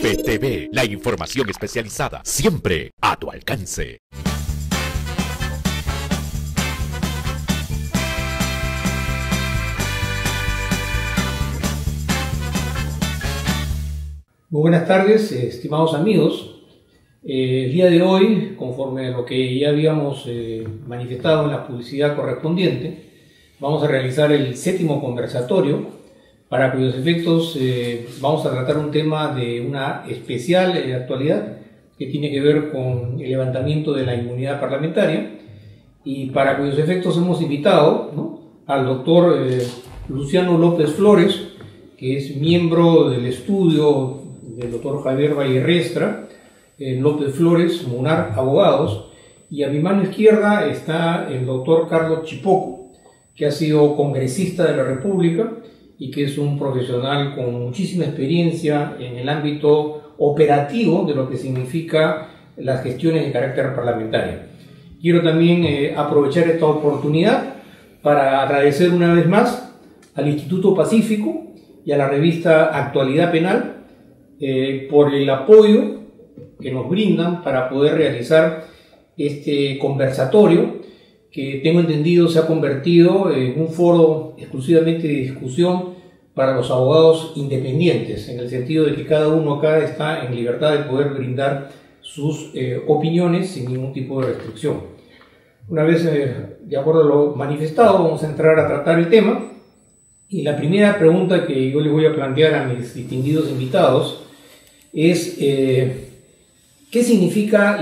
PPTV, la información especializada, siempre a tu alcance. Muy buenas tardes, estimados amigos. El día de hoy, conforme a lo que ya habíamos manifestado en la publicidad correspondiente, vamos a realizar el 7º conversatorio, para cuyos efectos vamos a tratar un tema de una especial actualidad que tiene que ver con el levantamiento de la inmunidad parlamentaria, y para cuyos efectos hemos invitado, ¿no?, al doctor Luciano López Flores, que es miembro del estudio del doctor Javier Vallerrestra, López Flores, Munar Abogados, y a mi mano izquierda está el doctor Carlos Chipoco, que ha sido congresista de la República y que es un profesional con muchísima experiencia en el ámbito operativo de lo que significa las gestiones de carácter parlamentario. Quiero también aprovechar esta oportunidad para agradecer una vez más al Instituto Pacífico y a la revista Actualidad Penal por el apoyo que nos brindan para poder realizar este conversatorio, que tengo entendido se ha convertido en un foro exclusivamente de discusión para los abogados independientes, en el sentido de que cada uno acá está en libertad de poder brindar sus opiniones sin ningún tipo de restricción. Una vez de acuerdo a lo manifestado, vamos a entrar a tratar el tema, y la primera pregunta que yo les voy a plantear a mis distinguidos invitados es ¿qué significa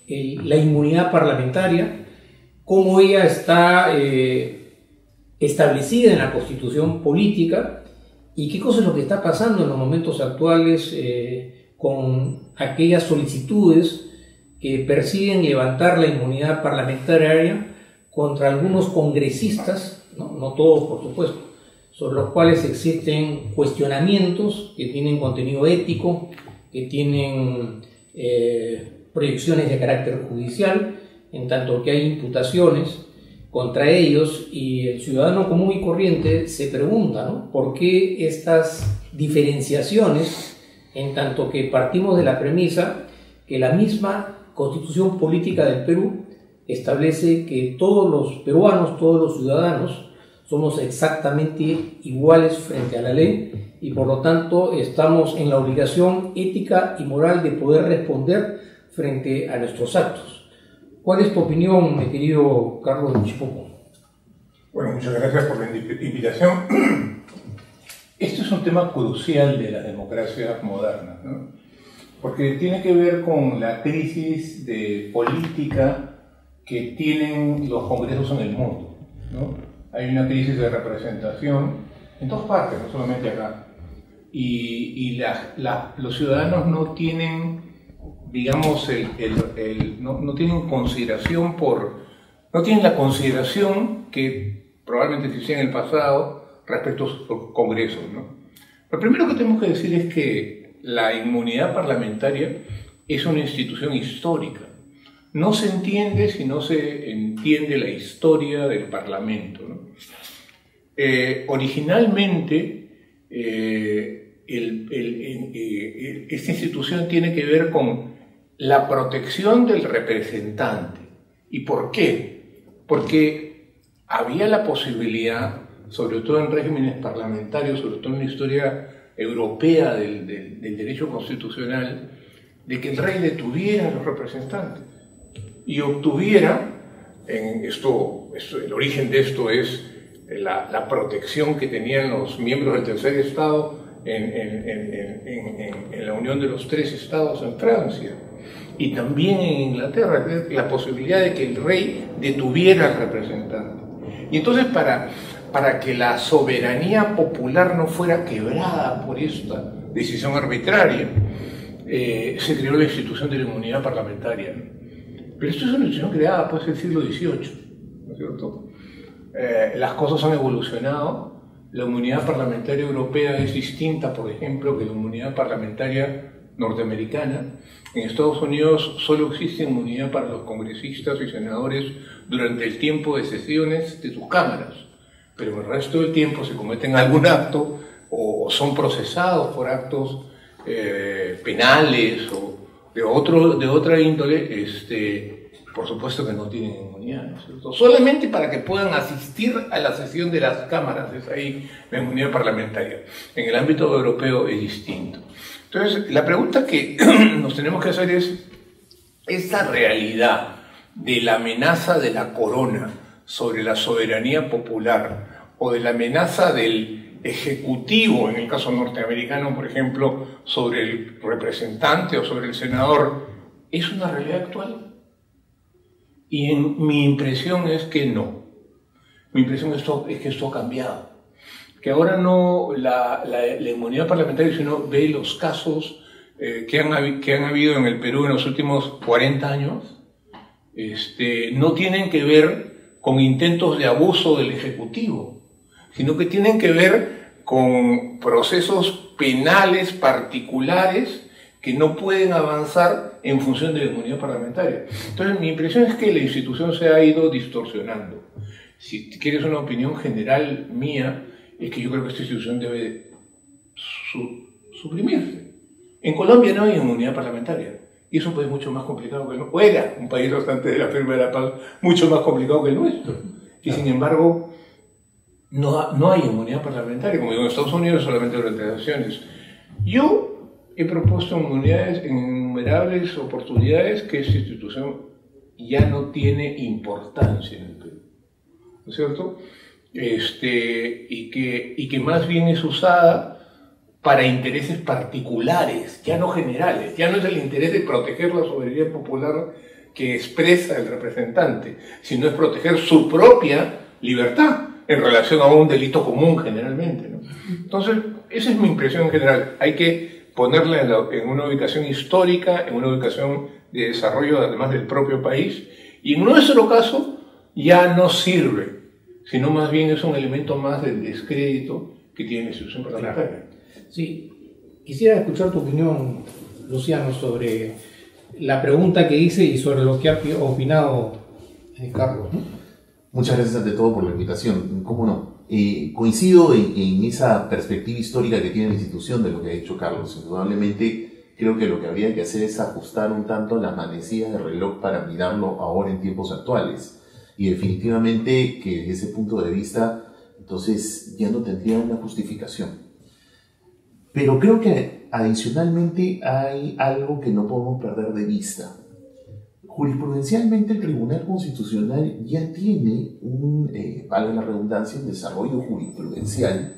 la inmunidad parlamentaria? ¿Cómo ella está establecida en la Constitución política? ¿Y qué cosa es lo que está pasando en los momentos actuales con aquellas solicitudes que persiguen levantar la inmunidad parlamentaria contra algunos congresistas, no todos por supuesto, sobre los cuales existen cuestionamientos que tienen contenido ético, que tienen proyecciones de carácter judicial, en tanto que hay imputaciones contra ellos, y el ciudadano común y corriente se pregunta, ¿no?, ¿por qué estas diferenciaciones, en tanto que partimos de la premisa que la misma Constitución Política del Perú establece que todos los peruanos, todos los ciudadanos, somos exactamente iguales frente a la ley, y por lo tanto estamos en la obligación ética y moral de poder responder frente a nuestros actos? ¿Cuál es tu opinión, mi querido Carlos Chipoco? Bueno, muchas gracias por la invitación. Esto es un tema crucial de las democracias modernas, ¿no?, porque tiene que ver con la crisis de política que tienen los congresos en el mundo, ¿no? Hay una crisis de representación en todas partes, no solamente acá, y los ciudadanos no tienen, digamos, no tienen consideración no tienen la consideración que probablemente existía en el pasado respecto a sus congresos, ¿no? Lo primero que tenemos que decir es que la inmunidad parlamentaria es una institución histórica. No se entiende si no se entiende la historia del Parlamento, ¿no? Originalmente, esta institución tiene que ver con la protección del representante. ¿Y por qué? Porque había la posibilidad, sobre todo en regímenes parlamentarios, sobre todo en la historia europea del derecho constitucional, de que el rey detuviera a los representantes y obtuviera, el origen de esto es la protección que tenían los miembros del tercer estado en la unión de los 3 estados en Francia, y también en Inglaterra, la posibilidad de que el rey detuviera al representante. Y entonces, para que la soberanía popular no fuera quebrada por esta decisión arbitraria, se creó la institución de la inmunidad parlamentaria. Pero esto es una institución creada pues en el siglo XVIII, ¿no es cierto? Las cosas han evolucionado. La inmunidad parlamentaria europea es distinta, por ejemplo, que la inmunidad parlamentaria norteamericana. En Estados Unidos solo existe inmunidad para los congresistas y senadores durante el tiempo de sesiones de sus cámaras, pero el resto del tiempo, si cometen algún acto o son procesados por actos penales o de otra índole, por supuesto que no tienen inmunidad, ¿no es cierto? Solamente para que puedan asistir a la sesión de las cámaras, es ahí la inmunidad parlamentaria. En el ámbito europeo es distinto. Entonces, la pregunta que nos tenemos que hacer es, ¿esta realidad de la amenaza de la corona sobre la soberanía popular o de la amenaza del ejecutivo, en el caso norteamericano, por ejemplo, sobre el representante o sobre el senador, es una realidad actual? Y mi impresión es que no. Mi impresión es que esto ha cambiado. Que ahora no la inmunidad parlamentaria, si uno ve los casos que han habido en el Perú en los últimos 40 años, no tienen que ver con intentos de abuso del Ejecutivo, sino que tienen que ver con procesos penales particulares que no pueden avanzar en función de la inmunidad parlamentaria. Entonces, mi impresión es que la institución se ha ido distorsionando. Si quieres una opinión general mía, es que yo creo que esta institución debe suprimirse. En Colombia no hay inmunidad parlamentaria, y es un país mucho más complicado que el nuestro. Era un país bastante de la firma de la paz, mucho más complicado que el nuestro. Y sin embargo, no hay inmunidad parlamentaria, como digo, en Estados Unidos solamente durante las elecciones. Yo he propuesto en innumerables oportunidades que esta institución ya no tiene importancia en el Perú, ¿no es cierto? Y que más bien es usada para intereses particulares, ya no generales. Ya no es el interés de proteger la soberanía popular que expresa el representante, sino es proteger su propia libertad en relación a un delito común generalmente, ¿no? Entonces, esa es mi impresión en general. Hay que ponerla en una ubicación histórica, en una ubicación de desarrollo además del propio país, y en nuestro caso ya no sirve, sino más bien es un elemento más del descrédito que tiene la institución parlamentaria. Claro. Sí, quisiera escuchar tu opinión, Luciano, sobre la pregunta que hice y sobre lo que ha opinado Carlos, ¿no? Muchas gracias ante todo por la invitación, ¿cómo no? Coincido en esa perspectiva histórica que tiene la institución de lo que ha dicho Carlos. Indudablemente creo que lo que habría que hacer es ajustar un tanto la manecilla del reloj para mirarlo ahora en tiempos actuales. Y definitivamente que desde ese punto de vista, entonces ya no tendría una justificación. Pero creo que adicionalmente hay algo que no podemos perder de vista. Jurisprudencialmente el Tribunal Constitucional ya tiene valga la redundancia, un desarrollo jurisprudencial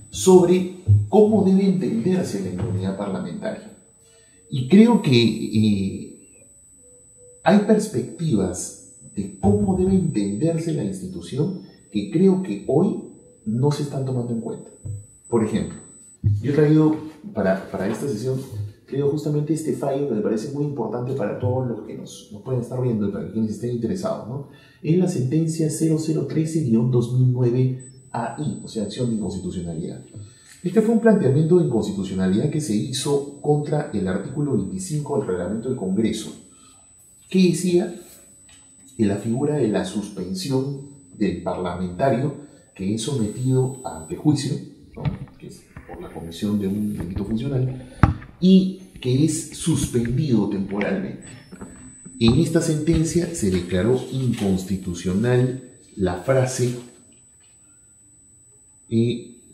sobre cómo debe entenderse la inmunidad parlamentaria. Y creo que hay perspectivas de cómo debe entenderse la institución que creo que hoy no se están tomando en cuenta. Por ejemplo, yo he traído para esta sesión, creo justamente este fallo que me parece muy importante para todos los que nos pueden estar viendo y para quienes estén interesados, ¿no? Es la sentencia 0013-2009 AI, o sea, acción de inconstitucionalidad. Este fue un planteamiento de inconstitucionalidad que se hizo contra el artículo 25 del reglamento del Congreso, que decía que la figura de la suspensión del parlamentario que es sometido ante juicio, ¿no? Que es por la comisión de un delito funcional, y que es suspendido temporalmente. En esta sentencia se declaró inconstitucional la frase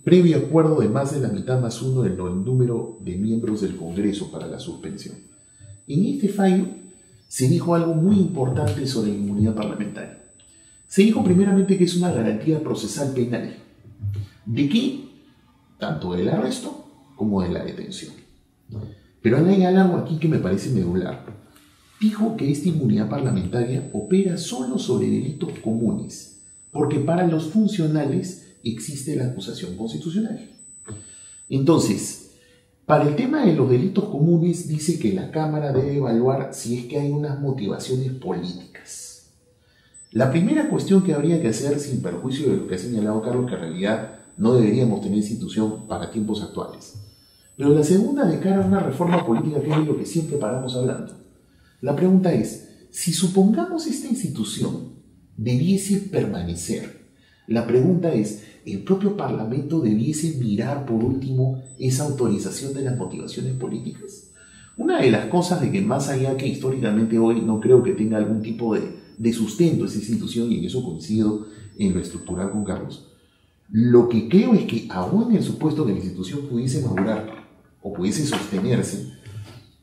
previo acuerdo de más de la mitad más uno del número de miembros del Congreso para la suspensión. En este fallo se dijo algo muy importante sobre la inmunidad parlamentaria. Se dijo primeramente que es una garantía procesal penal. ¿De qué? Tanto del arresto como de la detención. Pero hay algo aquí que me parece medular. Dijo que esta inmunidad parlamentaria opera solo sobre delitos comunes, porque para los funcionales existe la acusación constitucional. Entonces, para el tema de los delitos comunes, dice que la Cámara debe evaluar si es que hay unas motivaciones políticas. La primera cuestión que habría que hacer, sin perjuicio de lo que ha señalado Carlos, que en realidad no deberíamos tener institución para tiempos actuales. Pero la segunda, de cara a una reforma política, que es de lo que siempre paramos hablando. La pregunta es, si supongamos esta institución debiese permanecer, La pregunta es, ¿el propio Parlamento debiese mirar por último esa autorización de las motivaciones políticas? Una de las cosas de que más allá que históricamente hoy no creo que tenga algún tipo de sustento esa institución, y en eso coincido en lo estructural con Carlos, lo que creo es que aún en el supuesto que la institución pudiese madurar o pudiese sostenerse,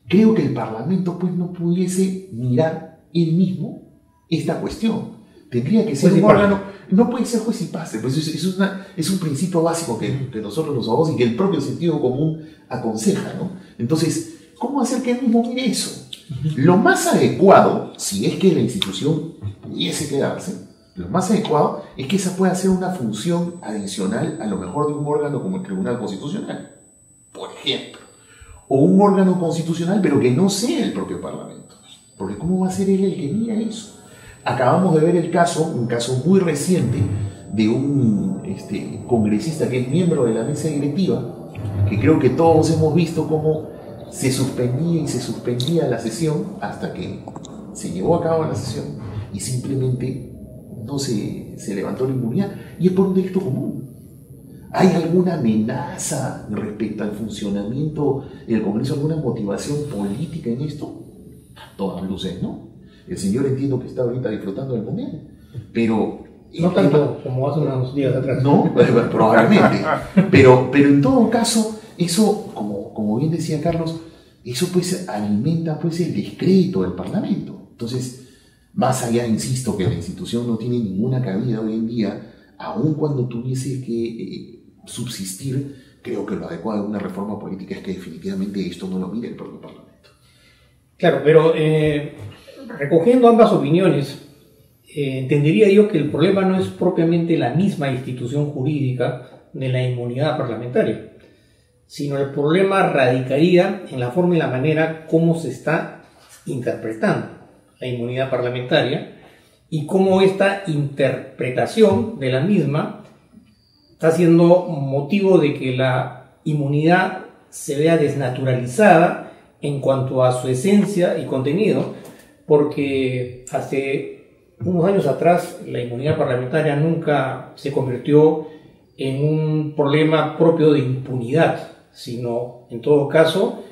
creo que el Parlamento pues no pudiese mirar él mismo esta cuestión. Tendría que ser un órgano, no puede ser juez y parte, pues es un principio básico que nosotros los abogados y que el propio sentido común aconseja, ¿no? Entonces, ¿cómo hacer que él mismo mire eso? Lo más adecuado, si es que la institución pudiese quedarse, lo más adecuado es que esa pueda ser una función adicional a lo mejor de un órgano como el Tribunal Constitucional, por ejemplo. O un órgano constitucional, pero que no sea el propio Parlamento. Porque ¿cómo va a ser él el que mira eso? Acabamos de ver un caso muy reciente de un congresista que es miembro de la mesa directiva, que creo que todos hemos visto cómo se suspendía y se suspendía la sesión hasta que se llevó a cabo la sesión y simplemente no se levantó la inmunidad, y es por un delito común. ¿Hay alguna amenaza respecto al funcionamiento del Congreso, alguna motivación política en esto? A todas luces, ¿no? El señor entiendo que está ahorita disfrutando del Mundial, pero... No tanto como hace unos días atrás. No, probablemente. Pero en todo caso, eso, como bien decía Carlos, eso pues alimenta pues el descrédito del Parlamento. Entonces, más allá, insisto, que la institución no tiene ninguna cabida hoy en día, aun cuando tuviese que subsistir, creo que lo adecuado de una reforma política es que definitivamente esto no lo mire el propio Parlamento. Claro, pero recogiendo ambas opiniones, entendería yo que el problema no es propiamente la misma institución jurídica de la inmunidad parlamentaria, sino el problema radicaría en la forma y la manera como se está interpretando la inmunidad parlamentaria y cómo esta interpretación de la misma está siendo motivo de que la inmunidad se vea desnaturalizada en cuanto a su esencia y contenido, porque hace unos años atrás la inmunidad parlamentaria nunca se convirtió en un problema propio de impunidad, sino en todo caso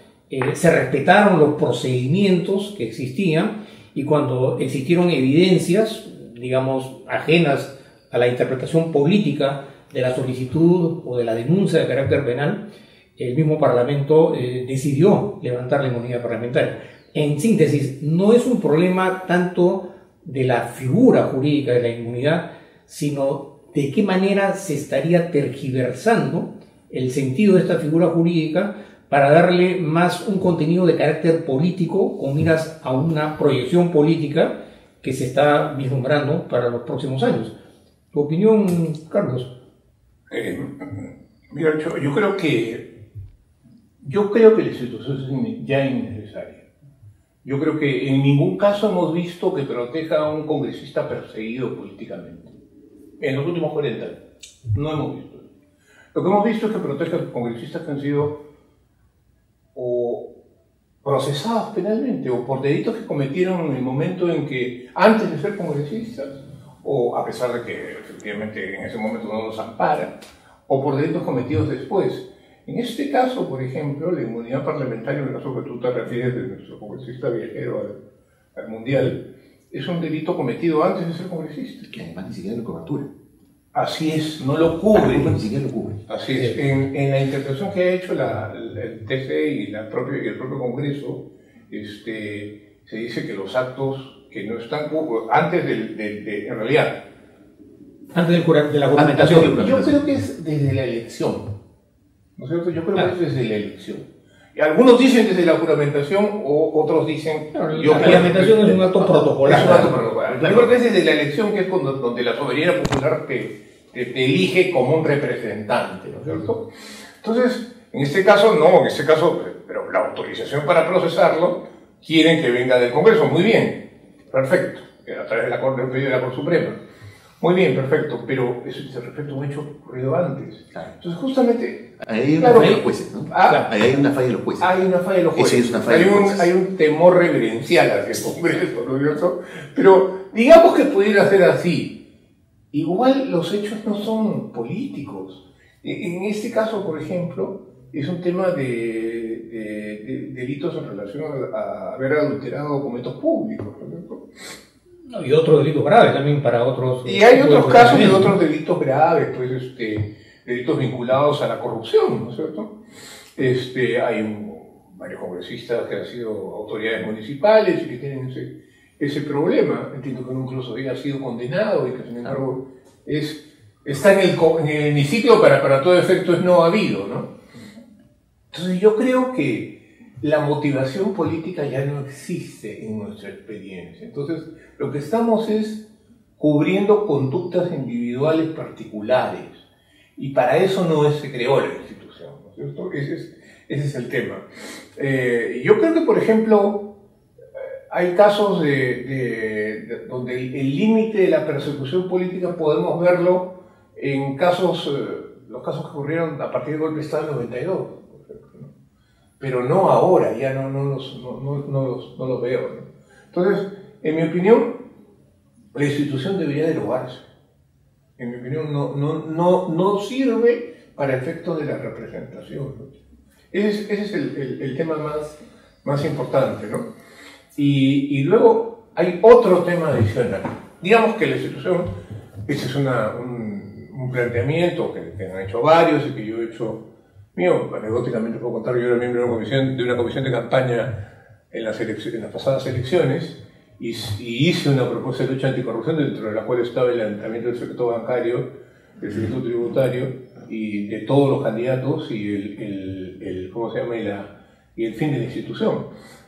se respetaron los procedimientos que existían, y cuando existieron evidencias, digamos, ajenas a la interpretación política de la solicitud o de la denuncia de carácter penal, el mismo Parlamento decidió levantar la inmunidad parlamentaria. En síntesis, no es un problema tanto de la figura jurídica de la inmunidad, sino de qué manera se estaría tergiversando el sentido de esta figura jurídica para darle más un contenido de carácter político con miras a una proyección política que se está vislumbrando para los próximos años. ¿Tu opinión, Carlos? Mira, yo creo que la institución es ya innecesaria. Yo creo que en ningún caso hemos visto que proteja a un congresista perseguido políticamente. En los últimos 40 años. No hemos visto eso. Lo que hemos visto es que protege a congresistas que han sido o procesados penalmente o por delitos que cometieron en el momento en que, antes de ser congresistas, o a pesar de que efectivamente en ese momento no los ampara, o por delitos cometidos después. En este caso, por ejemplo, la inmunidad parlamentaria, en el caso que tú te refieres de nuestro congresista viajero al Mundial, es un delito cometido antes de ser congresista. Que además ni siquiera lo cobertura. Así es, no lo cubre. Ni siquiera lo cubre. Así es. En la interpretación que ha hecho el TC y el propio Congreso, se dice que los actos que no están antes en realidad. Antes de la juramentación. Yo creo que es desde la elección. ¿No es cierto? Yo creo que es desde la elección. Y algunos dicen desde la juramentación, o otros dicen... Claro, la juramentación es un acto protocolar. Es un acto protocolar. Yo creo que es desde la elección, que es donde la soberanía popular te elige como un representante, ¿no es cierto? Entonces, en este caso no, pero la autorización para procesarlo quieren que venga del Congreso. Muy bien, perfecto, a través de la Corte Suprema. Muy bien, perfecto, pero ese respecto a un hecho ocurrido antes. Claro. Entonces, justamente... Ahí hay una falla de los jueces, ¿no? Ahí hay una falla de los jueces. Hay una falla de los jueces. Sí, es una falla de los jueces. Hay un temor reverencial hacia el Congreso, ¿no es cierto? Pero digamos que pudiera ser así. igual los hechos no son políticos. En este caso, por ejemplo, es un tema de delitos en relación a haber adulterado documentos públicos, por ejemplo. No, y otros delitos graves también para otros. Y hay otros casos de otros delitos graves, pues delitos vinculados a la corrupción, ¿no es cierto? Hay varios congresistas que han sido autoridades municipales y que tienen ese problema. Entiendo que uno incluso había sido condenado y que sin embargo está en el hemiciclo, para todo efecto es no habido, ¿no? Entonces yo creo que la motivación política ya no existe en nuestra experiencia. Entonces lo que estamos es cubriendo conductas individuales particulares y para eso no se creó la institución, ¿no es cierto? Ese es el tema. Yo creo que, por ejemplo, hay casos donde el límite de la persecución política podemos verlo en los casos que ocurrieron a partir del golpe de Estado del 92, por ejemplo, ¿no? Pero no ahora, ya no los veo, ¿no? Entonces, en mi opinión, la institución debería derogarse. En mi opinión, no sirve para efectos de la representación, ¿no? Ese es el tema más importante, ¿no? Y luego hay otro tema adicional. Digamos que la institución, ese es un planteamiento que han hecho varios y que yo he hecho mío, anecdóticamente puedo contar, yo era miembro de una comisión de campaña en las pasadas elecciones y hice una propuesta de lucha anticorrupción dentro de la cual estaba el levantamiento del secreto bancario, del secreto tributario y de todos los candidatos y ¿cómo se llama? Y el fin de la institución.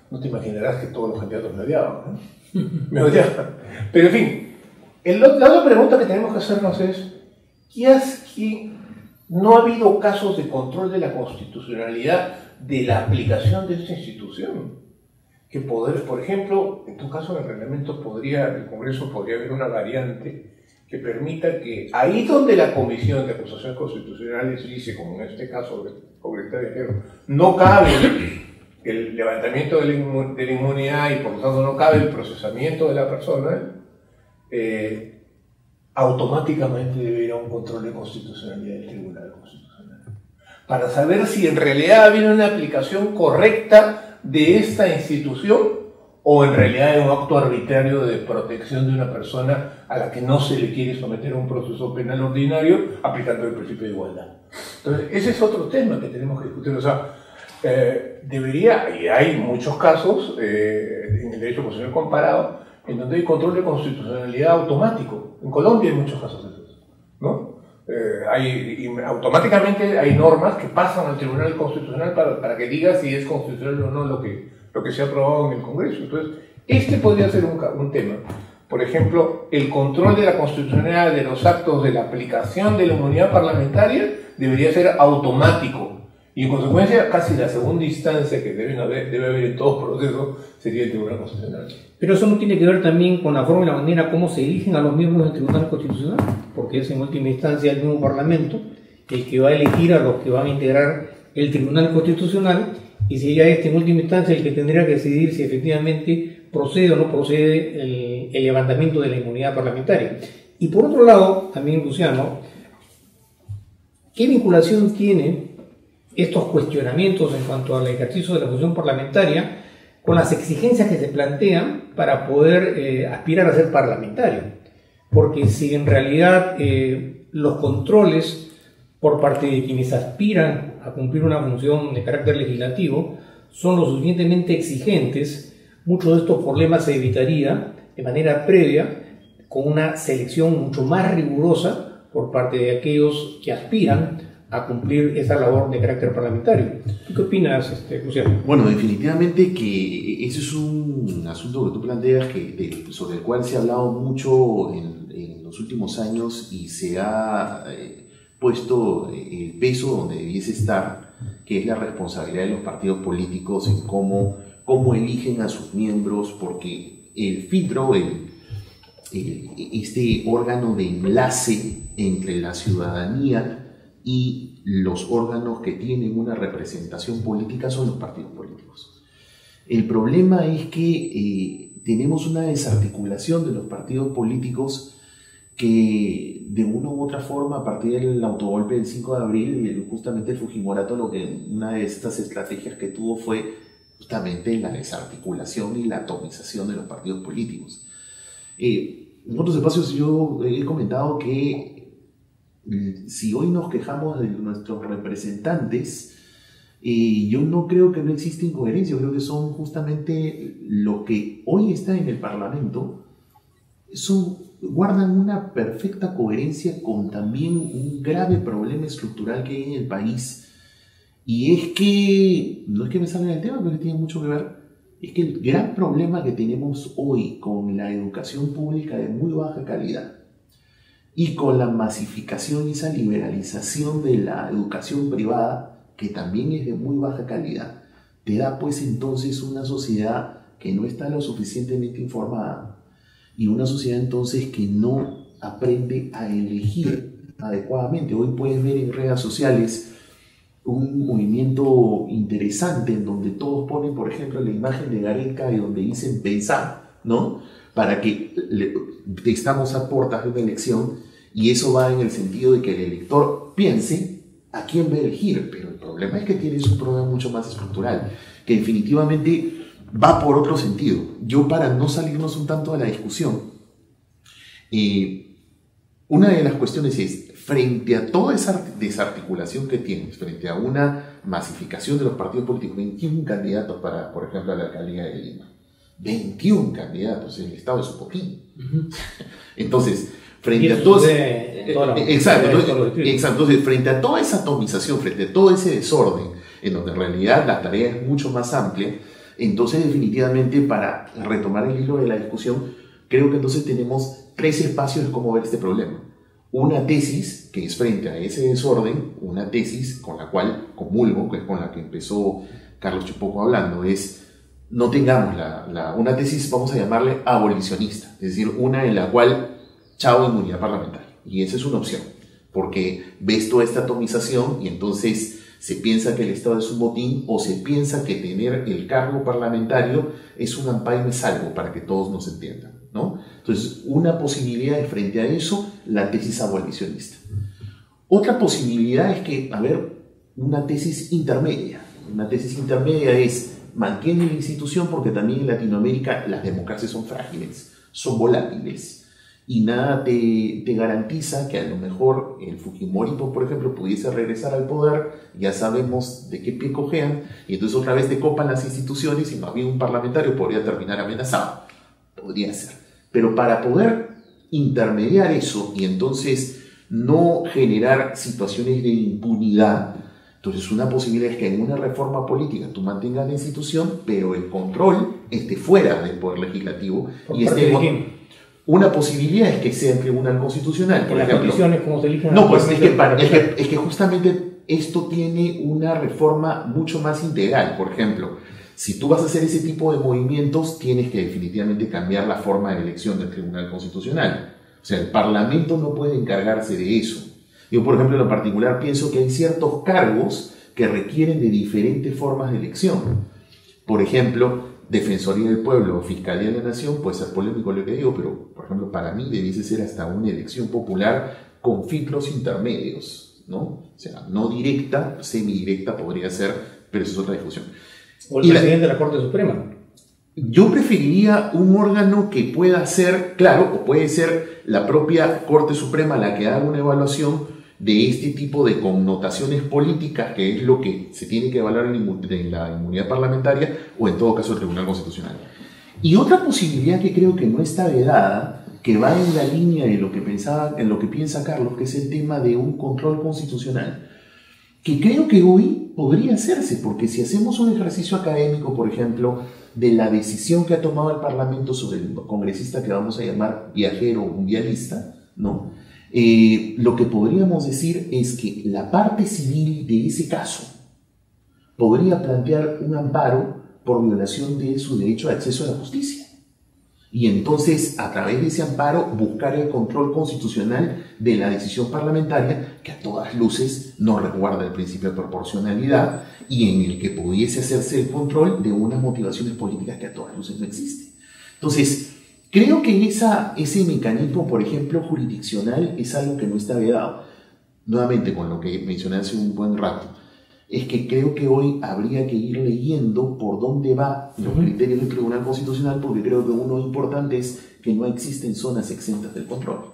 No te imaginarás que todos los candidatos me odiaban, ¿no? Me odiaban. Pero en fin, la otra pregunta que tenemos que hacernos es, ¿no ha habido casos de control de la constitucionalidad de la aplicación de esta institución? Que por ejemplo, en tu caso en el reglamento el Congreso podría haber una variante que permita que ahí donde la Comisión de Acusaciones Constitucionales dice, como en este caso del Congreso de Viajero, no cabe el levantamiento de la inmunidad y por lo tanto no cabe el procesamiento de la persona, automáticamente debe ir a un control de constitucionalidad del Tribunal Constitucional para saber si en realidad ha habido una aplicación correcta de esta institución o en realidad es un acto arbitrario de protección de una persona a la que no se le quiere someter a un proceso penal ordinario aplicando el principio de igualdad. Entonces, ese es otro tema que tenemos que discutir. O sea, y hay muchos casos en el derecho constitucional comparado en donde hay control de constitucionalidad automático. En Colombia hay muchos casos de esos, ¿no? Automáticamente hay normas que pasan al Tribunal Constitucional para que diga si es constitucional o no lo que se ha aprobado en el Congreso. Entonces, este podría ser un tema. Por ejemplo, el control de la constitucionalidad de los actos de la aplicación de la inmunidad parlamentaria debería ser automático. Y en consecuencia, casi la segunda instancia que debe haber en todos procesos sería el Tribunal Constitucional. Pero eso no tiene que ver también con la forma y la manera como se eligen a los miembros del Tribunal Constitucional, porque es en última instancia el mismo Parlamento el que va a elegir a los que van a integrar el Tribunal Constitucional, y sería en última instancia el que tendría que decidir si efectivamente procede o no procede el levantamiento de la inmunidad parlamentaria. Y por otro lado, también, Luciano, ¿qué vinculación tiene estos cuestionamientos en cuanto al ejercicio de la función parlamentaria con las exigencias que se plantean para poder aspirar a ser parlamentario? Porque si en realidad los controles por parte de quienes aspiran a cumplir una función de carácter legislativo son lo suficientemente exigentes, muchos de estos problemas se evitaría de manera previa con una selección mucho más rigurosa por parte de aquellos que aspiran a cumplir esa labor de carácter parlamentario. ¿Tú qué opinas, Luciano? Bueno, definitivamente que ese es un asunto que tú planteas sobre el cual se ha hablado mucho en los últimos años y se ha puesto el peso donde debiese estar, que es la responsabilidad de los partidos políticos en cómo eligen a sus miembros, porque el filtro, este órgano de enlace entre la ciudadanía y los órganos que tienen una representación política son los partidos políticos. El problema es que tenemos una desarticulación de los partidos políticos que de una u otra forma, a partir del autogolpe del 5 de abril, justamente el Fujimorato, una de estas estrategias que tuvo fue justamente la desarticulación y la atomización de los partidos políticos. En otros espacios yo he comentado que si hoy nos quejamos de nuestros representantes, yo no creo que no exista incoherencia, yo creo que son justamente lo que hoy está en el Parlamento, guardan una perfecta coherencia con también un grave problema estructural que hay en el país. Y es que, no es que me salga del tema, pero que tiene mucho que ver, es que el gran problema que tenemos hoy con la educación pública de muy baja calidad y con la masificación y esa liberalización de la educación privada, que también es de muy baja calidad, te da pues entonces una sociedad que no está lo suficientemente informada y una sociedad entonces que no aprende a elegir adecuadamente. Hoy puedes ver en redes sociales un movimiento interesante en donde todos ponen, por ejemplo, la imagen de Gareca y donde dicen pensar, ¿no? Para que estamos a puertas de una elección y eso va en el sentido de que el elector piense a quién va a elegir, pero el problema es que tienes un problema mucho más estructural, que definitivamente va por otro sentido. Yo, para no salirnos un tanto de la discusión, una de las cuestiones es, frente a toda esa desarticulación que tienes, frente a una masificación de los partidos políticos, 21 candidatos para, por ejemplo, a la alcaldía de Lima, 21 candidatos en el estado de Sopoquín. Entonces, frente a todo entonces, frente a toda esa atomización, frente a todo ese desorden, en donde en realidad la tarea es mucho más amplia, entonces definitivamente, para retomar el hilo de la discusión, creo que entonces tenemos 3 espacios de cómo ver este problema. Una tesis que es frente a ese desorden, una tesis con la cual comulgo, que es con la que empezó Carlos Chupoco hablando, es no tengamos una tesis, vamos a llamarle abolicionista, es decir, una en la cual chao inmunidad parlamentaria. Y esa es una opción, porque ves toda esta atomización y entonces se piensa que el Estado es un botín o se piensa que tener el cargo parlamentario es un amparo y me salvo, para que todos nos entiendan, ¿no? Entonces, una posibilidad es, frente a eso, la tesis abolicionista. Otra posibilidad es que, una tesis intermedia. Una tesis intermedia es, mantiene la institución porque también en Latinoamérica las democracias son frágiles, son volátiles, y nada te garantiza que a lo mejor el Fujimorismo, por ejemplo, pudiese regresar al poder, ya sabemos de qué pie cojean, y entonces otra vez te copan las instituciones y más bien un parlamentario podría terminar amenazado. Podría ser. Pero para poder intermediar eso y entonces no generar situaciones de impunidad, entonces una posibilidad es que en una reforma política tú mantengas la institución, pero el control esté fuera del poder legislativo. Y una posibilidad es que sea el Tribunal Constitucional. Por ejemplo, las condiciones como se eligen. No, pues es que justamente esto tiene una reforma mucho más integral. Por ejemplo, si tú vas a hacer ese tipo de movimientos, tienes que definitivamente cambiar la forma de elección del Tribunal Constitucional. O sea, el Parlamento no puede encargarse de eso. Yo, por ejemplo, en lo particular pienso que hay ciertos cargos que requieren de diferentes formas de elección. Por ejemplo, Defensoría del Pueblo o Fiscalía de la Nación, puede ser polémico lo que digo, pero, por ejemplo, para mí debiese ser hasta una elección popular con filtros intermedios, ¿no? O sea, no directa, semidirecta podría ser, pero eso es otra discusión. O el presidente de la Corte Suprema. Yo preferiría un órgano que pueda ser, claro, o puede ser la propia Corte Suprema la que haga una evaluación de este tipo de connotaciones políticas, que es lo que se tiene que evaluar en la inmunidad parlamentaria o en todo caso el Tribunal Constitucional. Y otra posibilidad que creo que no está vedada, que va en la línea de lo que piensa Carlos, que es el tema de un control constitucional, que creo que hoy podría hacerse, porque si hacemos un ejercicio académico, por ejemplo, de la decisión que ha tomado el Parlamento sobre el congresista que vamos a llamar viajero o mundialista, ¿no? Lo que podríamos decir es que la parte civil de ese caso podría plantear un amparo por violación de su derecho de acceso a la justicia. Y entonces, a través de ese amparo, buscar el control constitucional de la decisión parlamentaria, que a todas luces no resguarda el principio de proporcionalidad y en el que pudiese hacerse el control de unas motivaciones políticas que a todas luces no existen. Entonces, Creo que ese mecanismo, por ejemplo, jurisdiccional, es algo que no está vedado. Nuevamente, con lo que mencioné hace un buen rato, es que creo que hoy habría que ir leyendo por dónde van los criterios del Tribunal Constitucional, porque creo que uno importante es que no existen zonas exentas del control.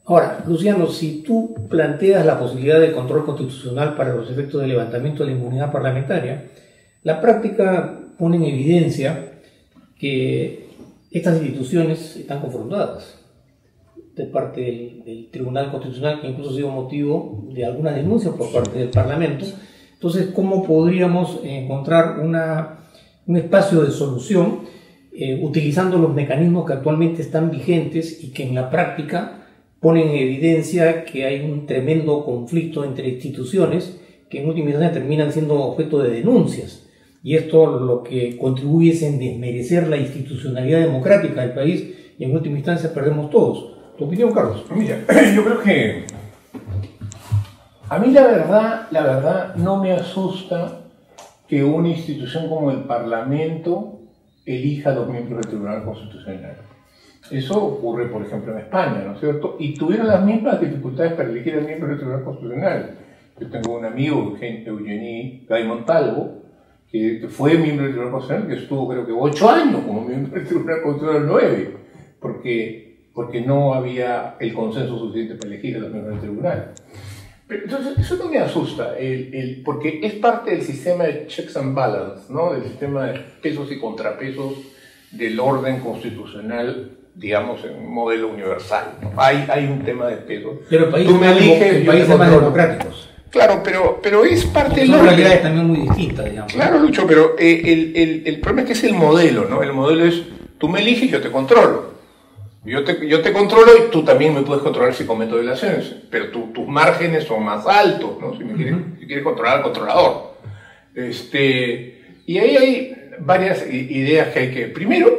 Ahora, Luciano, si tú planteas la posibilidad del control constitucional para los efectos del levantamiento de la inmunidad parlamentaria, la práctica pone en evidencia que estas instituciones están confrontadas de parte del Tribunal Constitucional, que incluso ha sido motivo de algunas denuncias por parte del Parlamento. Entonces, ¿cómo podríamos encontrar un espacio de solución utilizando los mecanismos que actualmente están vigentes y que en la práctica ponen en evidencia que hay un tremendo conflicto entre instituciones que en última instancia terminan siendo objeto de denuncias? Y esto lo que contribuye es en desmerecer la institucionalidad democrática del país y en última instancia perdemos todos. ¿Tu opinión, Carlos? Mira, yo creo que a mí la verdad no me asusta que una institución como el Parlamento elija a los miembros del Tribunal Constitucional. Eso ocurre, por ejemplo, en España, ¿no es cierto? Y tuvieron las mismas dificultades para elegir a miembros del Tribunal Constitucional. Yo tengo un amigo, Eugenie Gay Montalvo, que fue miembro del Tribunal Constitucional, que estuvo creo que 8 años como miembro del Tribunal Constitucional, 9, porque no había el consenso suficiente para elegir a los miembros del tribunal. Pero, entonces, eso no me asusta, porque es parte del sistema de checks and balance, ¿no? Del sistema de pesos y contrapesos del orden constitucional, digamos, en un modelo universal, ¿no? Hay un tema de pesos. Pero países más democráticos. Claro, pero es parte del orden. Son realidades también muy distintas, digamos. Claro, Lucho, pero el problema es que es el modelo, ¿no? El modelo es, tú me eliges, yo te controlo. Yo te controlo y tú también me puedes controlar si cometo violaciones, pero tus márgenes son más altos, ¿no? Si quieres controlar al controlador. Y ahí hay varias ideas que hay que... Primero,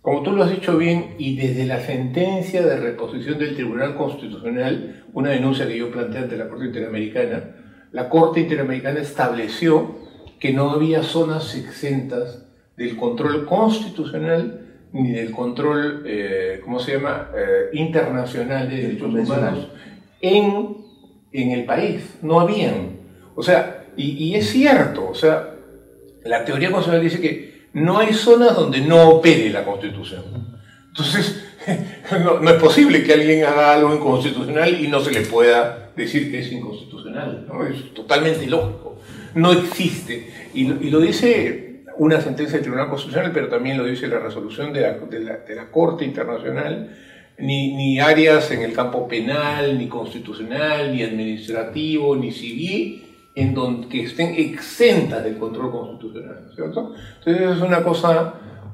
como tú lo has dicho bien, y desde la sentencia de reposición del Tribunal Constitucional, una denuncia que yo planteé ante la Corte Interamericana, la Corte Interamericana estableció que no había zonas exentas del control constitucional ni del control, internacional de derechos humanos en el país. No habían. O sea, y es cierto, o sea, la teoría constitucional dice que no hay zonas donde no opere la Constitución. Entonces, no es posible que alguien haga algo inconstitucional y no se le pueda decir que es inconstitucional, ¿no? Es totalmente ilógico. No existe. Y lo dice una sentencia del Tribunal Constitucional, pero también lo dice la resolución de la Corte Internacional, ni áreas en el campo penal, ni constitucional, ni administrativo, ni civil, que estén exentas del control constitucional, ¿cierto? Entonces es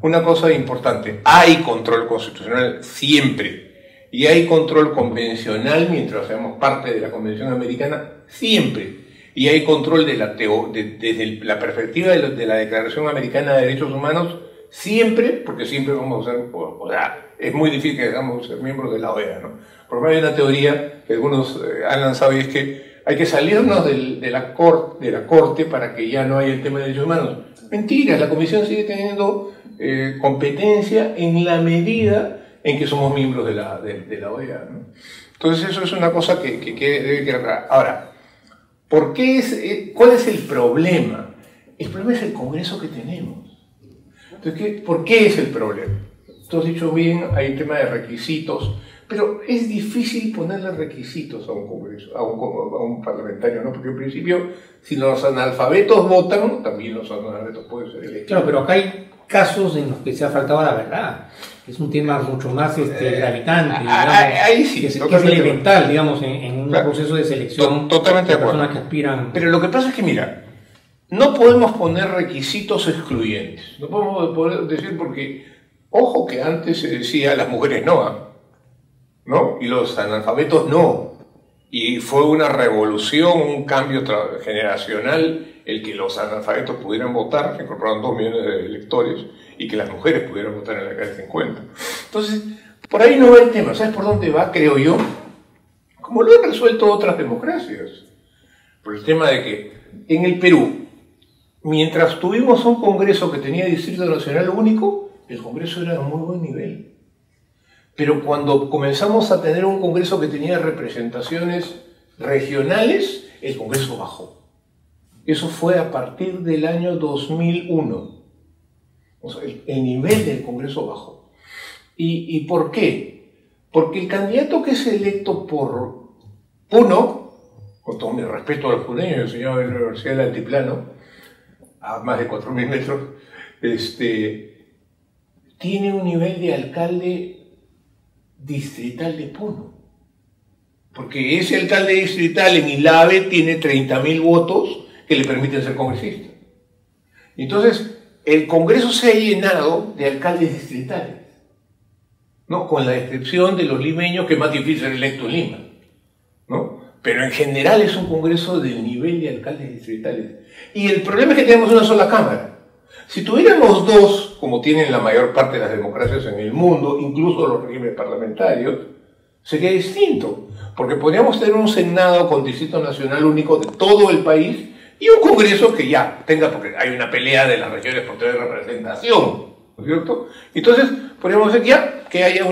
una cosa importante. Hay control constitucional siempre, y hay control convencional mientras seamos parte de la Convención Americana siempre. Y hay control desde la perspectiva de la Declaración Americana de Derechos Humanos siempre, porque siempre vamos a ser, es muy difícil que dejamos de ser miembros de la OEA, ¿no? Por ejemplo, hay una teoría que algunos han lanzado y es que hay que salirnos de la corte para que ya no haya el tema de derechos humanos. Mentira, la Comisión sigue teniendo competencia en la medida en que somos miembros de la OEA, ¿no? Entonces eso es una cosa que debe quedar clara. Ahora, ¿cuál es el problema? El problema es el Congreso que tenemos. Entonces, ¿por qué es el problema? Tú has dicho bien, hay un tema de requisitos, pero es difícil ponerle requisitos a un Congreso, a un parlamentario, ¿no? Porque en principio, si los analfabetos votan, también los analfabetos pueden ser elegidos. Claro, pero acá hay casos en los que se ha faltado la verdad. Es un tema mucho más gravitante, digamos, ahí sí, que es elemental, digamos, en un proceso de selección totalmente de de acuerdo. personas que aspiran. Pero lo que pasa es que, mira, no podemos poner requisitos excluyentes. No podemos poder decir porque, ojo que antes se decía las mujeres no, y los analfabetos no. Y fue una revolución, un cambio generacional el que los analfabetos pudieran votar, se incorporaron 2 millones de electores, y que las mujeres pudieran votar en la década del 50. Entonces, por ahí no va el tema. ¿Sabes por dónde va, creo yo? Como lo han resuelto otras democracias. Por el tema de que en el Perú, mientras tuvimos un Congreso que tenía Distrito Nacional único, el Congreso era de muy buen nivel. Pero cuando comenzamos a tener un Congreso que tenía representaciones regionales, el Congreso bajó. Eso fue a partir del año 2001. O sea, el nivel del Congreso bajó. ¿Y por qué? Porque el candidato que es electo por Puno, con todo mi respeto a los puneños, enseñado en la Universidad del Altiplano, a más de 4.000 metros, tiene un nivel de alcalde distrital de Puno. Porque ese alcalde distrital en Ilave tiene 30.000 votos que le permiten ser congresista. Entonces, el Congreso se ha llenado de alcaldes distritales, ¿no? Con la excepción de los limeños, que es más difícil ser electo en Lima, ¿no? Pero en general es un Congreso del nivel de alcaldes distritales. Y el problema es que tenemos una sola Cámara. Si tuviéramos dos, como tienen la mayor parte de las democracias en el mundo, incluso los regímenes parlamentarios, sería distinto. Porque podríamos tener un Senado con Distrito Nacional único de todo el país y un Congreso que ya tenga, porque hay una pelea de las regiones por tener representación, ¿no es cierto? Entonces, podríamos decir ya que haya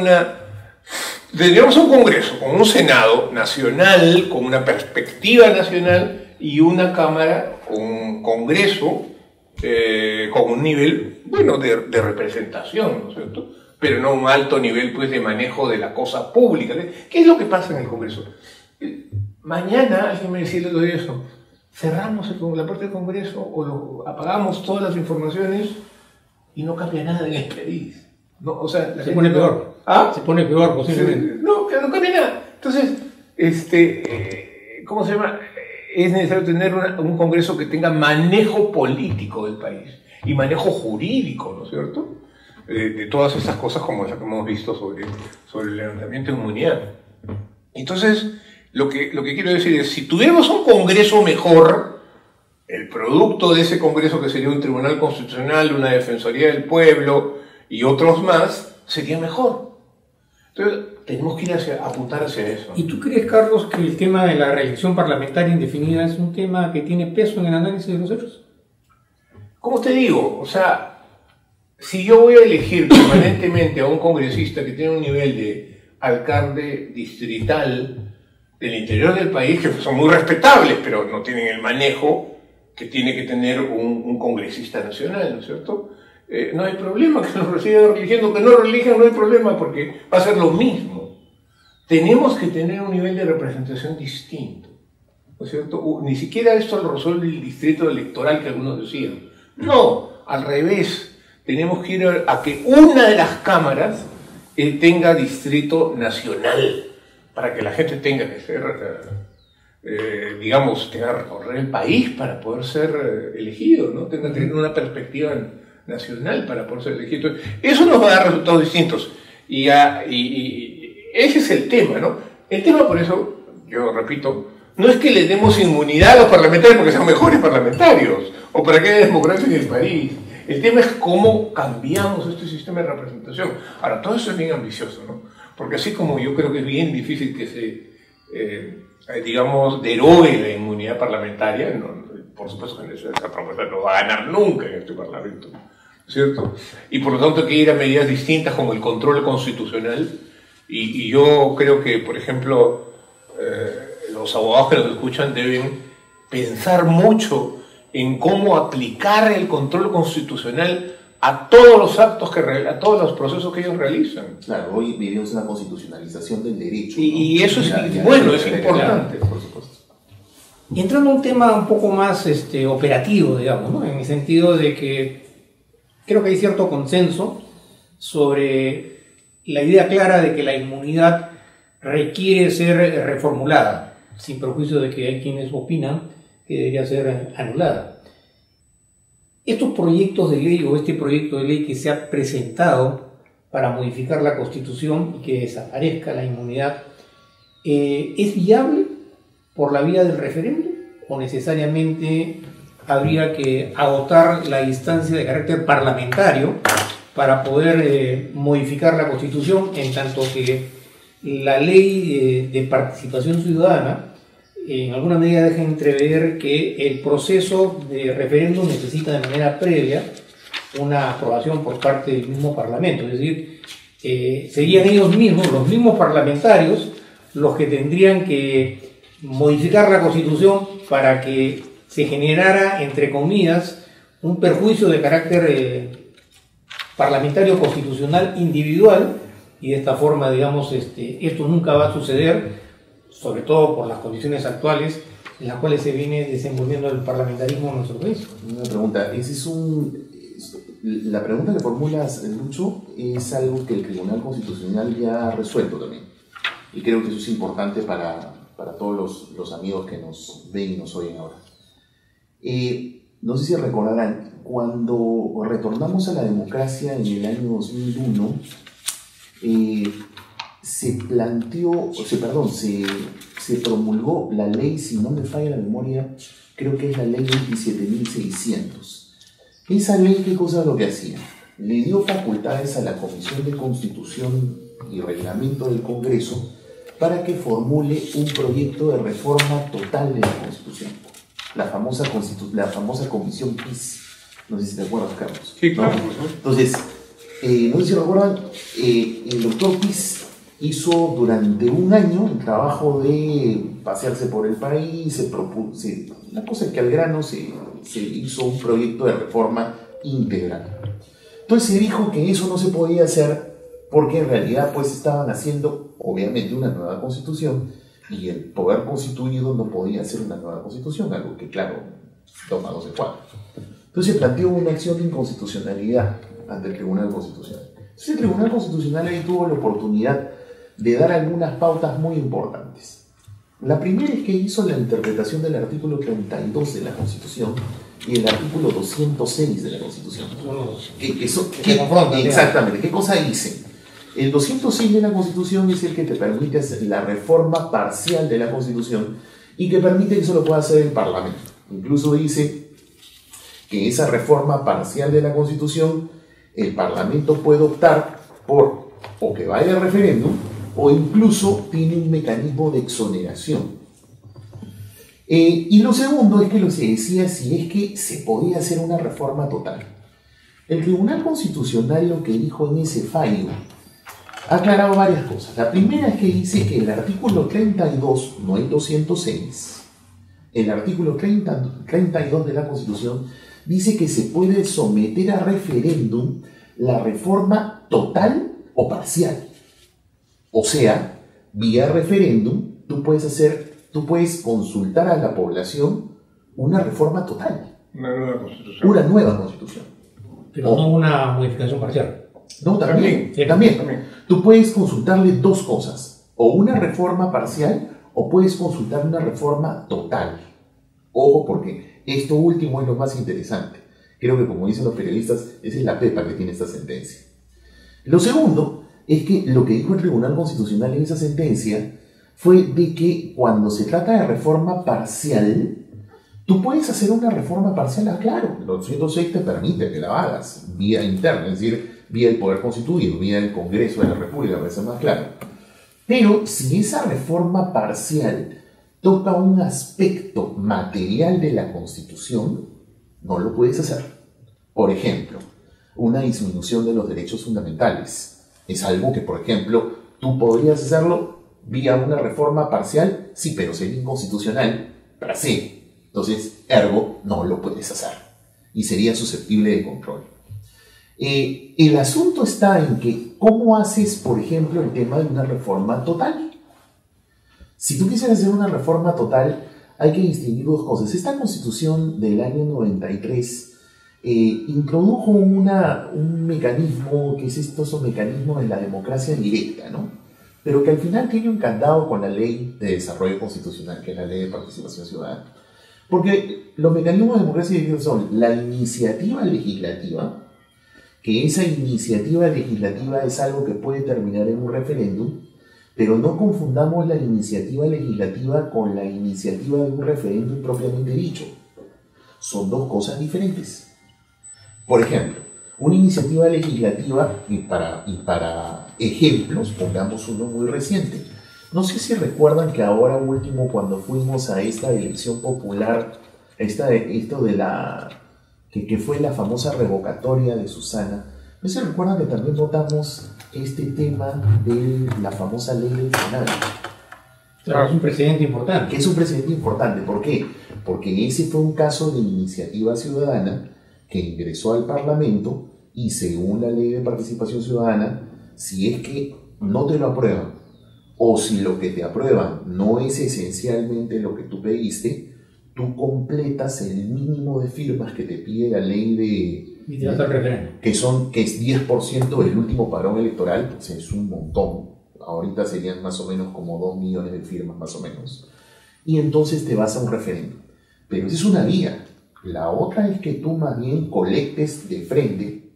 tendríamos un Congreso con un Senado nacional, con una perspectiva nacional y una Cámara, un Congreso con un nivel, bueno, de representación, ¿no es cierto? Pero no un alto nivel, pues, de manejo de la cosa pública. ¿Qué es lo que pasa en el Congreso? Mañana, alguien me decía el otro día eso, cerramos la puerta del Congreso o apagamos todas las informaciones y no cambia nada en el país. No, o sea, se pone peor. ¿Ah? Se pone peor posiblemente. No cambia nada. Entonces, ¿cómo se llama? Es necesario tener un Congreso que tenga manejo político del país y manejo jurídico, ¿no es cierto? De todas esas cosas como las que hemos visto sobre el levantamiento de inmunidad. Entonces, lo que quiero decir es, si tuviéramos un Congreso mejor, el producto de ese Congreso, que sería un Tribunal Constitucional, una Defensoría del Pueblo y otros más, sería mejor. Entonces, tenemos que apuntar hacia eso. ¿Y tú crees, Carlos, que el tema de la reelección parlamentaria indefinida es un tema que tiene peso en el análisis de los hechos? ¿Cómo te digo? O sea, si yo voy a elegir permanentemente a un congresista que tiene un nivel de alcalde distrital del interior del país, que son muy respetables, pero no tienen el manejo que tiene que tener un congresista nacional, ¿no es cierto? No hay problema que lo sigan eligiendo, que no lo elijan, no hay problema, porque va a ser lo mismo. Tenemos que tener un nivel de representación distinto, ¿no es cierto? Ni siquiera esto lo resuelve el distrito electoral que algunos decían. No, al revés. Tenemos que ir a que una de las cámaras tenga distrito nacional, para que la gente tenga que ser, digamos, tenga que recorrer el país para poder ser elegido, ¿no? Tenga que tener una perspectiva nacional para poder ser elegido. Entonces, eso nos va a dar resultados distintos. Y ese es el tema, ¿no? El tema, por eso, yo repito, no es que le demos inmunidad a los parlamentarios porque sean mejores parlamentarios, o para que haya democracia en el país. El tema es cómo cambiamos este sistema de representación. Ahora, todo eso es bien ambicioso, ¿no? Porque así como yo creo que es bien difícil que se, digamos, derogue la inmunidad parlamentaria, por supuesto que esa propuesta no va a ganar nunca en este Parlamento, ¿cierto? Y por lo tanto hay que ir a medidas distintas como el control constitucional. Y yo creo que, por ejemplo, los abogados que nos escuchan deben pensar mucho en cómo aplicar el control constitucional a todos los actos a todos los procesos que ellos realizan. Claro, hoy vivimos una constitucionalización del derecho, ¿no? Y eso es bueno, es importante. Por supuesto. Y entrando a un tema un poco más operativo, digamos, ¿no? En el sentido de que creo que hay cierto consenso sobre la idea clara de que la inmunidad requiere ser reformulada, sin perjuicio de que hay quienes opinan que debería ser anulada. Estos proyectos de ley o este proyecto de ley que se ha presentado para modificar la Constitución y que desaparezca la inmunidad, ¿es viable por la vía del referéndum o necesariamente habría que agotar la instancia de carácter parlamentario para poder modificar la Constitución, en tanto que la ley de participación ciudadana en alguna medida deja entrever que el proceso de referéndum necesita de manera previa una aprobación por parte del mismo Parlamento? Es decir, serían ellos mismos, los mismos parlamentarios, los que tendrían que modificar la Constitución para que se generara, entre comillas, un perjuicio de carácter parlamentario constitucional individual, y de esta forma, digamos, esto nunca va a suceder, sobre todo por las condiciones actuales en las cuales se viene desenvolviendo el parlamentarismo en nuestro país. Una pregunta, la pregunta que formulas, Lucho, es algo que el Tribunal Constitucional ya ha resuelto también, y creo que eso es importante para todos los amigos que nos ven y nos oyen ahora. No sé si recordarán, cuando retornamos a la democracia en el año 2001, se promulgó la ley, si no me falla la memoria, creo que es la ley 27.600. Esa ley, ¿qué cosa es lo que hacía? Le dio facultades a la Comisión de Constitución y Reglamento del Congreso para que formule un proyecto de reforma total de la Constitución. La famosa Comisión PIS. No sé si te acuerdas, Carlos. Sí, claro. ¿No? Entonces, no sé si recuerdan, el doctor PIS hizo durante un año el trabajo de pasearse por el país, la cosa es que al grano se hizo un proyecto de reforma integral. Entonces se dijo que eso no se podía hacer porque en realidad pues estaban haciendo obviamente una nueva constitución y el poder constituido no podía hacer una nueva constitución, algo que claro, toma 12 cuadros. Entonces se planteó una acción de inconstitucionalidad ante el Tribunal Constitucional. Entonces el Tribunal Constitucional ahí tuvo la oportunidad de dar algunas pautas muy importantes. La primera es que hizo la interpretación del artículo 32 de la Constitución y el artículo 206 de la Constitución. Exactamente, ¿qué cosa dicen? El 206 de la Constitución es el que te permite hacer la reforma parcial de la Constitución y que permite que eso lo pueda hacer el Parlamento. Incluso dice que esa reforma parcial de la Constitución, el Parlamento puede optar por o que vaya a referéndum o incluso tiene un mecanismo de exoneración. Y lo segundo es que lo se decía si es que se podía hacer una reforma total. El Tribunal Constitucional lo que dijo en ese fallo ha aclarado varias cosas. La primera es que dice que el artículo 32, no el 206, el artículo 32 de la Constitución dice que se puede someter a referéndum la reforma total o parcial. O sea, vía referéndum, tú puedes consultar a la población una reforma total. Una nueva constitución. Una nueva constitución. Pero no una modificación parcial. No, también. Tú puedes consultarle dos cosas, o una reforma parcial, o puedes consultar una reforma total. Ojo, porque esto último es lo más interesante. Creo que, como dicen los periodistas, esa es la pepa que tiene esta sentencia. Lo segundo es que lo que dijo el Tribunal Constitucional en esa sentencia fue de que cuando se trata de reforma parcial, tú puedes hacer una reforma parcial, claro, el 206 te permite que la hagas vía interna, es decir, vía el poder constituido, vía el Congreso de la República, para ser más claro. Pero si esa reforma parcial toca un aspecto material de la Constitución, no lo puedes hacer. Por ejemplo, una disminución de los derechos fundamentales. Es algo que, por ejemplo, tú podrías hacerlo vía una reforma parcial, sí, pero sería inconstitucional para sí. Entonces, ergo, no lo puedes hacer. Y sería susceptible de control. El asunto está en que, ¿cómo haces, por ejemplo, el tema de una reforma total? Si tú quisieras hacer una reforma total, hay que distinguir dos cosas. Esta Constitución del año 93 introdujo un mecanismo, que es estos mecanismos de la democracia directa, ¿no? Pero que al final tiene un candado con la Ley de Desarrollo Constitucional, que es la Ley de Participación Ciudadana. Porque los mecanismos de democracia directa son la iniciativa legislativa, que esa iniciativa legislativa es algo que puede terminar en un referéndum, pero no confundamos la iniciativa legislativa con la iniciativa de un referéndum propiamente dicho. Son dos cosas diferentes. Por ejemplo, una iniciativa legislativa, y para ejemplos, pongamos uno muy reciente. No sé si recuerdan que ahora último, cuando fuimos a esta elección popular, que fue la famosa revocatoria de Susana, ¿no se recuerdan que también votamos este tema de la famosa ley del penal. Claro, es un precedente importante. Que es un precedente importante. ¿Por qué? Porque ese fue un caso de iniciativa ciudadana que ingresó al Parlamento y según la ley de participación ciudadana, si es que no te lo aprueban o si lo que te aprueban no es esencialmente lo que tú pediste, tú completas el mínimo de firmas que te pide la ley Y te vas al referéndum. que es 10% del último padrón electoral, pues es un montón. Ahorita serían más o menos como 2 millones de firmas, más o menos. Y entonces te vas a un referéndum. Pero esa es una vía. La otra es que tú más bien colectes de frente,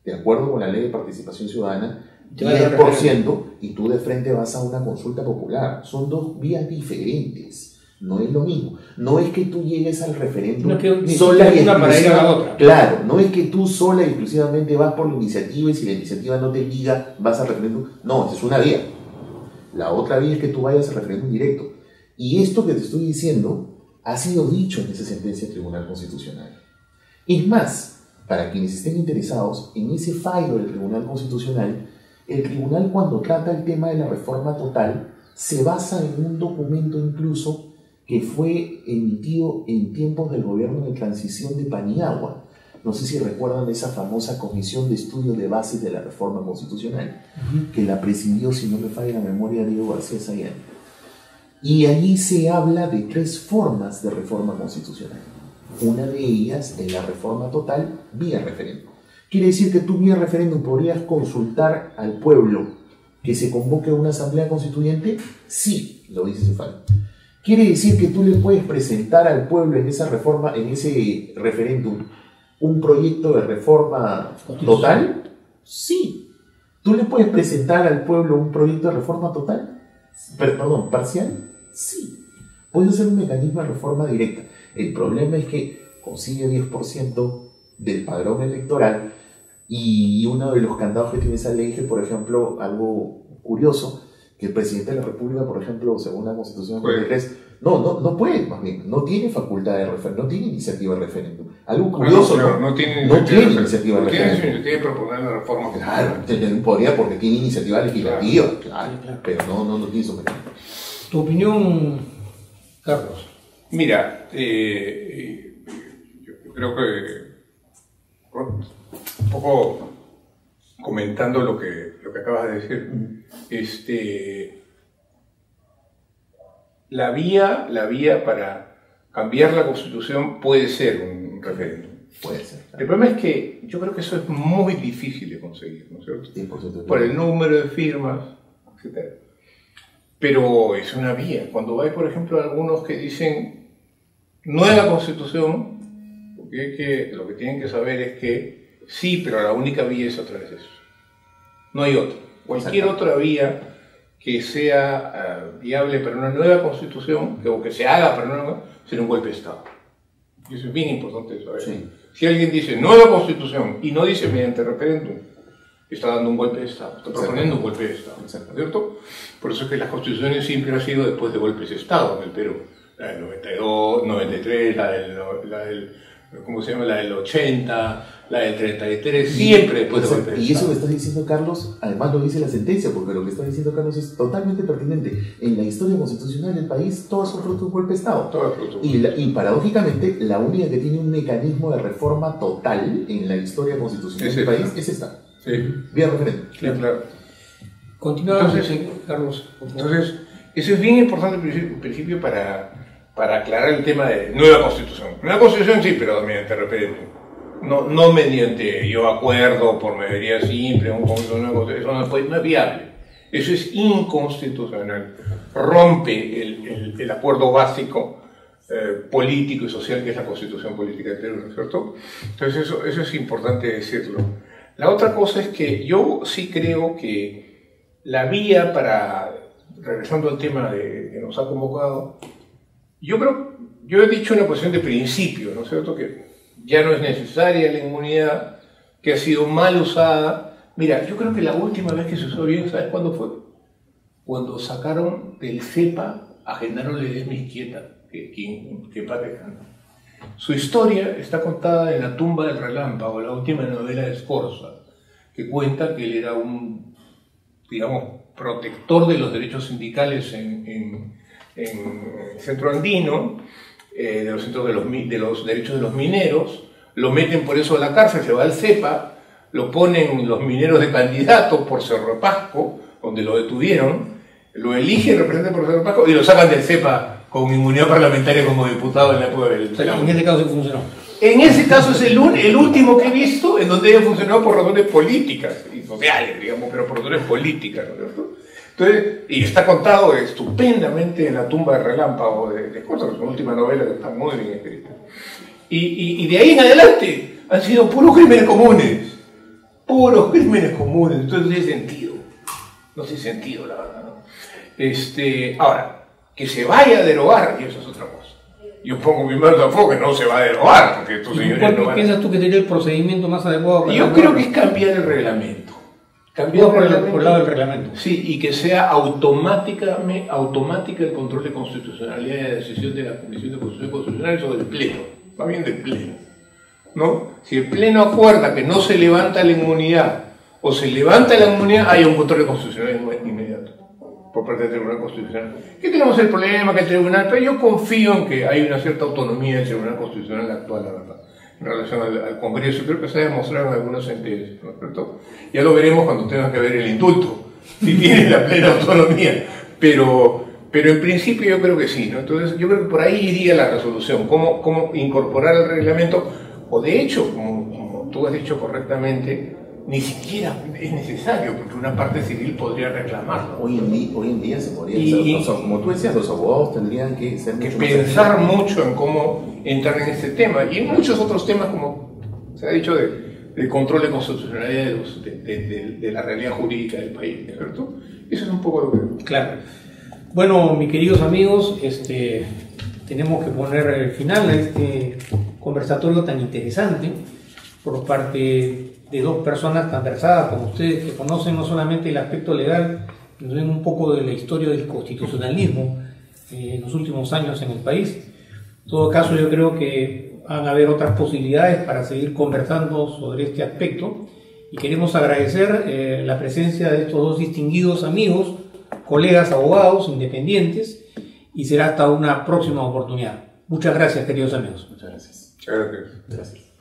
de acuerdo con la ley de participación ciudadana, 10%, y tú de frente vas a una consulta popular. Son dos vías diferentes. No es lo mismo. No es que tú llegues al referéndum sola y una para ir a la otra. Claro, no es que tú sola y exclusivamente vas por la iniciativa y si la iniciativa no te liga, vas al referéndum. No, esa es una vía. La otra vía es que tú vayas al referéndum directo. Y esto que te estoy diciendo ha sido dicho en esa sentencia del Tribunal Constitucional. Es más, para quienes estén interesados, en ese fallo del Tribunal Constitucional, el tribunal cuando trata el tema de la reforma total se basa en un documento incluso que fue emitido en tiempos del gobierno de transición de Paniagua. No sé si recuerdan esa famosa Comisión de Estudios de Bases de la Reforma Constitucional, que la presidió, si no me falla la memoria, Diego García Sayán. Y allí se habla de 3 formas de reforma constitucional. Una de ellas es la reforma total vía referéndum. Quiere decir que tú vía referéndum podrías consultar al pueblo que se convoque a una asamblea constituyente. Sí, lo dice ese fallo. ¿Quiere decir que tú le puedes presentar al pueblo en esa reforma, en ese referéndum, un proyecto de reforma total? Sí. ¿Tú le puedes presentar al pueblo un proyecto de reforma total? Perdón, parcial? Sí. Puedes hacer un mecanismo de reforma directa. El problema es que consigue 10% del padrón electoral y uno de los candados que tiene esa ley es que, por ejemplo, algo curioso, que el presidente de la República, por ejemplo, según la Constitución del 43, no puede, más bien, no tiene facultad de referéndum, no tiene iniciativa de referéndum. Algo curioso, no tiene iniciativa de referéndum. Tiene que proponer la reforma. Claro, podría porque tiene iniciativa legislativa, claro, pero no tiene su mecanismo. ¿Tu opinión, Carlos? Mira, yo creo que un poco comentando lo que acabas de decir, la vía para cambiar la Constitución puede ser un referéndum. Puede ser. Claro. El problema es que yo creo que eso es muy difícil de conseguir, ¿no es cierto? 100% Por el número de firmas, etc. Pero es una vía. Cuando hay, por ejemplo, algunos que dicen nueva Constitución, porque lo que tienen que saber es que sí, pero la única vía es otra vez eso. No hay otra. Cualquier otra vía que sea viable para una nueva Constitución, o que se haga para una nueva, será un golpe de Estado. Y eso es bien importante saber. Sí. Si alguien dice nueva Constitución y no dice mediante referéndum, está dando un golpe de Estado, está proponiendo un golpe de Estado, ¿cierto? Por eso es que las constituciones siempre han sido después de golpes de Estado en el Perú. La del 92, 93, la del ¿cómo se llama? La del 80, la del 33, siempre después de golpes de Estado. Y eso que estás diciendo, Carlos, además lo dice la sentencia, porque lo que está diciendo Carlos es totalmente pertinente. En la historia constitucional del país, todo es fruto de un golpe de Estado. Todo es fruto. Y paradójicamente, la única que tiene un mecanismo de reforma total en la historia constitucional del país es esta. Sí. Vía referéndum. Claro. Continúa, Carlos. Entonces, eso es bien importante en principio para aclarar el tema de nueva Constitución. Nueva Constitución sí, pero mediante referéndum. No mediante yo acuerdo por mayoría simple, un conjunto de nueva Constitución. Eso no es viable. Eso es inconstitucional. Rompe el acuerdo básico político y social que es la Constitución Política del Perú, ¿no es cierto? Entonces eso es importante decirlo. La otra cosa es que yo sí creo que la vía para, regresando al tema que nos ha convocado, yo he dicho una cuestión de principio, ¿no es cierto? Que ya no es necesaria la inmunidad, que ha sido mal usada. Mira, yo creo que la última vez que se usó bien, ¿sabes cuándo fue? Cuando sacaron del CEPA a Genaro Ledesma Izquieta, que padre. Su historia está contada en La tumba del relámpago, la última novela de Sforza, que cuenta que él era un digamos, protector de los derechos sindicales en el centro andino, de los derechos de los mineros, lo meten por eso a la cárcel, se va al CEPA, lo ponen los mineros de candidato por Cerro Pasco, donde lo detuvieron, lo eligen representante por Cerro Pasco y lo sacan del CEPA con inmunidad parlamentaria como diputado en la época del... En este caso sí funcionó. En ese caso es el último que he visto en donde haya funcionado por razones políticas y sociales, digamos, pero por razones políticas, ¿no es cierto? Entonces, y está contado estupendamente en La tumba de Relámpago de Corso, que es una última novela que está muy bien escrita. Y de ahí en adelante han sido puros crímenes comunes. Puros crímenes comunes. Entonces no tiene sentido. No tiene sentido, la verdad, ¿no? Ahora, que se vaya a derogar, y eso es otra cosa. Yo pongo mi mano a fuego que no se va a derogar, porque estos señores no van a... ¿Piensas tú que sería el procedimiento más adecuado? Yo creo que es cambiar el reglamento. Cambiar por el lado del reglamento. Sí, y que sea automática el control de constitucionalidad y de decisión de la Comisión de Constitución Constitucional o del Pleno. Va bien del Pleno, ¿no? Si el Pleno acuerda que no se levanta la inmunidad o se levanta la inmunidad, hay un control de constitucionalidad inmediato por parte del Tribunal Constitucional. ¿Qué tenemos el problema? Que el Tribunal, pero yo confío en que hay una cierta autonomía del Tribunal Constitucional actual, la verdad, en relación al Congreso. Creo que se ha demostrado en algunas sentencias, ¿no es cierto? Ya lo veremos cuando tenga que ver el indulto, si tiene la plena autonomía, pero en principio yo creo que sí, ¿no? Entonces yo creo que por ahí iría la resolución, cómo incorporar el reglamento, o de hecho, como tú has dicho correctamente, ni siquiera es necesario, porque una parte civil podría reclamarlo. Hoy en día se podría hacer, como tú decías, los abogados tendrían que ser mucho pensar mucho en cómo entrar en este tema, y en muchos otros temas, como se ha dicho, del control de constitucionalidad de la realidad jurídica del país, ¿cierto? Eso es un poco lo que... Claro. Bueno, mis queridos amigos, tenemos que poner el final a este conversatorio tan interesante por parte de dos personas tan versadas como ustedes, que conocen no solamente el aspecto legal, sino también un poco de la historia del constitucionalismo en los últimos años en el país. En todo caso, yo creo que van a haber otras posibilidades para seguir conversando sobre este aspecto, y queremos agradecer la presencia de estos dos distinguidos amigos, colegas abogados independientes, y será hasta una próxima oportunidad. Muchas gracias, queridos amigos. Muchas gracias. Muchas gracias. Gracias.